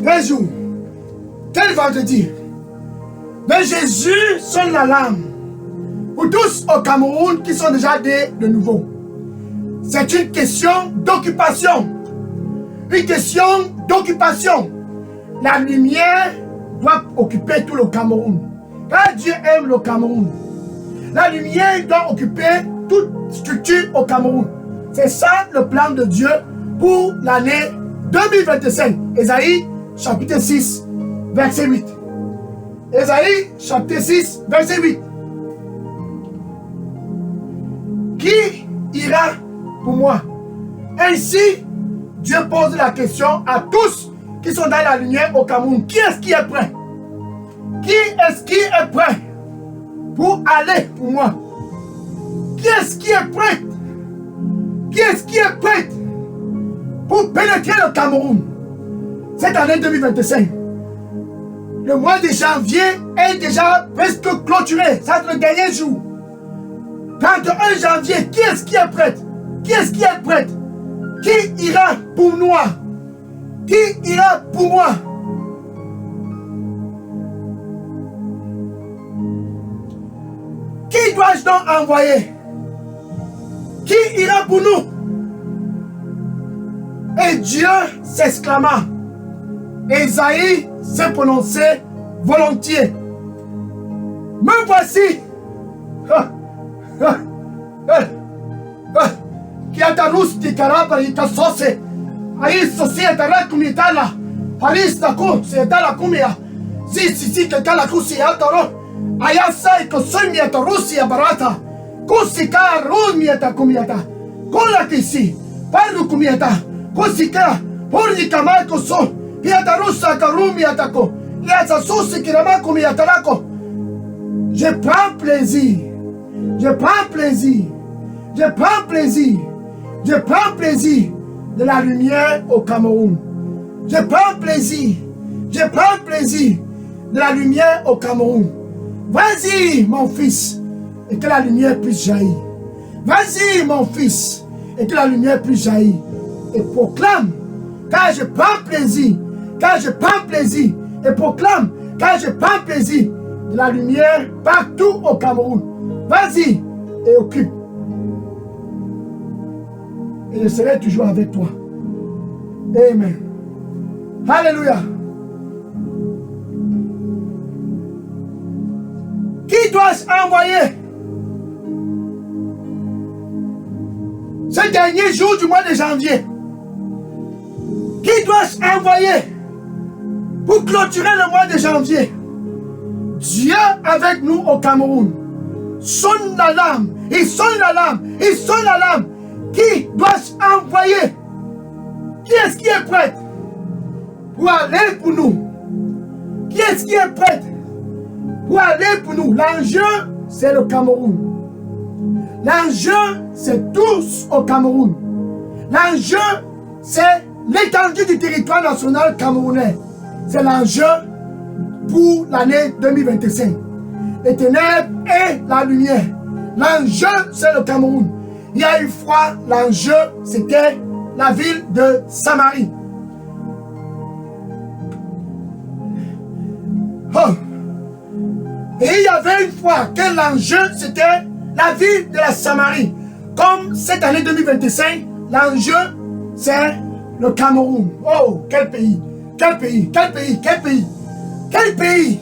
Un jour, quel vendredi, mais Jésus sonne l'alarme pour tous au Cameroun qui sont déjà de nouveau. C'est une question d'occupation. Une question d'occupation. La lumière doit occuper tout le Cameroun. Car Dieu aime le Cameroun. La lumière doit occuper toute structure au Cameroun. C'est ça le plan de Dieu pour l'année 2025. Ésaïe chapitre 6, verset 8. Ésaïe chapitre 6, verset 8. Qui ira pour moi? Ainsi, Dieu pose la question à tous qui sont dans la lumière au Cameroun. Qui est-ce qui est prêt? Qui est-ce qui est prêt pour aller pour moi? Qui est-ce qui est prêt? Qui est-ce qui est prêt pour pénétrer le Cameroun cette année 2025? Le mois de janvier est déjà presque clôturé. Ça c'est le dernier jour. 31 janvier, qui est-ce qui est prêt? Qui est-ce qui est prêt? Qui ira pour moi? Qui ira pour moi? Qui dois-je donc envoyer? Qui ira pour nous? Et Dieu s'exclama. Ésaïe s'est prononcé volontiers. Me voici. Qui a ta rousse de carapa et ta sauce. Aïe, ceci est la comitala. Aris da co, c'est dans la comia. Si, que la coussi altaro. Ayasa et que soimia ta russia barata. Kusika rumiata comiata. Cola que si. Parlo comiata. Kusika. Pornica marco so. Piata russa carumiata co. Yasa sauce qui rama comiata laco. Je prends plaisir. Je prends plaisir. Je prends plaisir. Je prends plaisir de la lumière au Cameroun. Je prends plaisir. Je prends plaisir de la lumière au Cameroun. Vas-y, mon fils, et que la lumière puisse jaillir. Vas-y, mon fils, et que la lumière puisse jaillir. Et proclame, car je prends plaisir, car je prends plaisir. Et proclame, car je prends plaisir de la lumière partout au Cameroun. Vas-y et occupe. Et je serai toujours avec toi. Amen. Alléluia. Qui dois-je envoyer? Ce dernier jour du mois de janvier. Qui dois-je envoyer pour clôturer le mois de janvier? Dieu avec nous au Cameroun. Sonne l'alarme. Il sonne l'alarme. Il sonne l'alarme. Qui dois-je envoyer? Qui est-ce qui est prêt pour aller pour nous? Qui est-ce qui est prêt pour aller pour nous? L'enjeu, c'est le Cameroun. L'enjeu, c'est tous au Cameroun. L'enjeu, c'est l'étendue du territoire national camerounais. C'est l'enjeu pour l'année 2025. Les ténèbres et la lumière. L'enjeu, c'est le Cameroun. Il y a une fois, l'enjeu, c'était la ville de Samarie. Oh. Et il y avait une fois que l'enjeu, c'était la ville de la Samarie. Comme cette année 2025, l'enjeu, c'est le Cameroun. Oh, quel pays! Quel pays! Quel pays! Quel pays! Quel pays!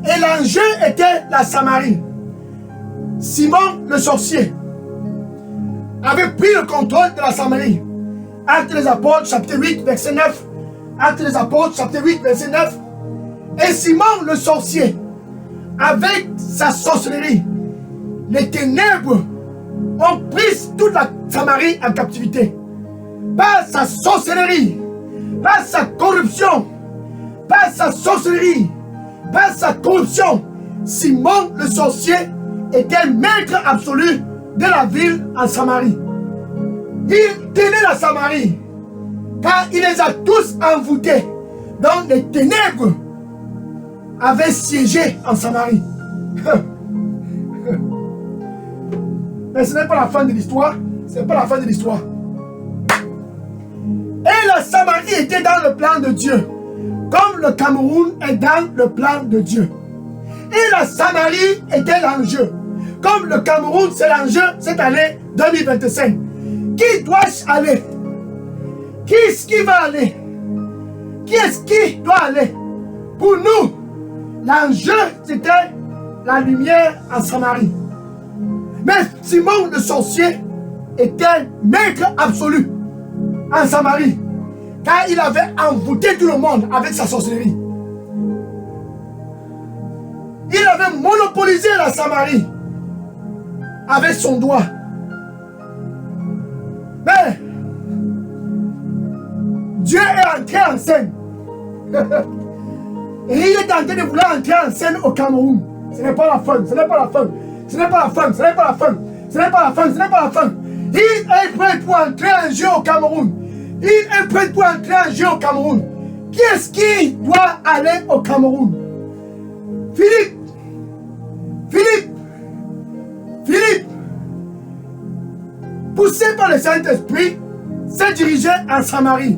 Et l'enjeu était la Samarie. Simon le sorcier avait pris le contrôle de la Samarie. Actes des Apôtres, chapitre 8, verset 9. Actes des Apôtres, chapitre 8, verset 9. Et Simon le sorcier, avec sa sorcellerie, les ténèbres ont pris toute la Samarie en captivité. Par sa sorcellerie, par sa corruption, par sa sorcellerie, par sa corruption, Simon le sorcier était maître absolu de la ville en Samarie. Il tenait la Samarie, car il les a tous envoûtés. Donc les ténèbres avaient siégé en Samarie. Mais ce n'est pas la fin de l'histoire. Ce n'est pas la fin de l'histoire. Et la Samarie était dans le plan de Dieu. comme le Cameroun est dans le plan de Dieu. Et la Samarie était l'enjeu. Comme le Cameroun, c'est l'enjeu cette année 2025. Qui dois-je aller? Qui est-ce qui va aller? Qui est-ce qui doit aller? Pour nous, l'enjeu, c'était la lumière en Samarie. Mais Simon le sorcier était maître absolu en Samarie, car il avait envoûté tout le monde avec sa sorcellerie. Il avait monopolisé la Samarie avec son doigt. Mais Dieu est entré en scène. Et il est en train de vouloir entrer en scène au Cameroun. Ce n'est pas la fin, ce n'est pas la fin. Ce n'est pas la fin, ce n'est pas la fin. Ce n'est pas la fin, ce n'est pas la fin. Il est prêt pour entrer en jeu au Cameroun. Il est prêt pour entrer en jeu au Cameroun. Qui est-ce qui doit aller au Cameroun? Philippe. Philippe. Philippe, poussé par le Saint-Esprit, s'est dirigé en Samarie.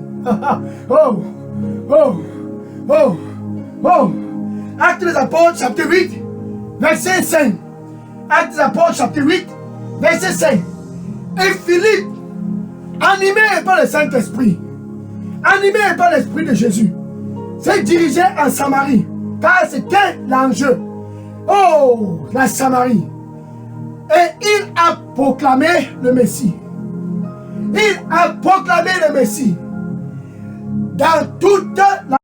Oh, oh, oh, oh. Actes des Apôtres, chapitre 8, verset 5. Actes des Apôtres, chapitre 8, verset 5. Et Philippe, animé par le Saint-Esprit, animé par l'Esprit de Jésus, s'est dirigé en Samarie, car c'était l'enjeu. Oh, la Samarie. Et il a proclamé le Messie. Il a proclamé le Messie dans toute la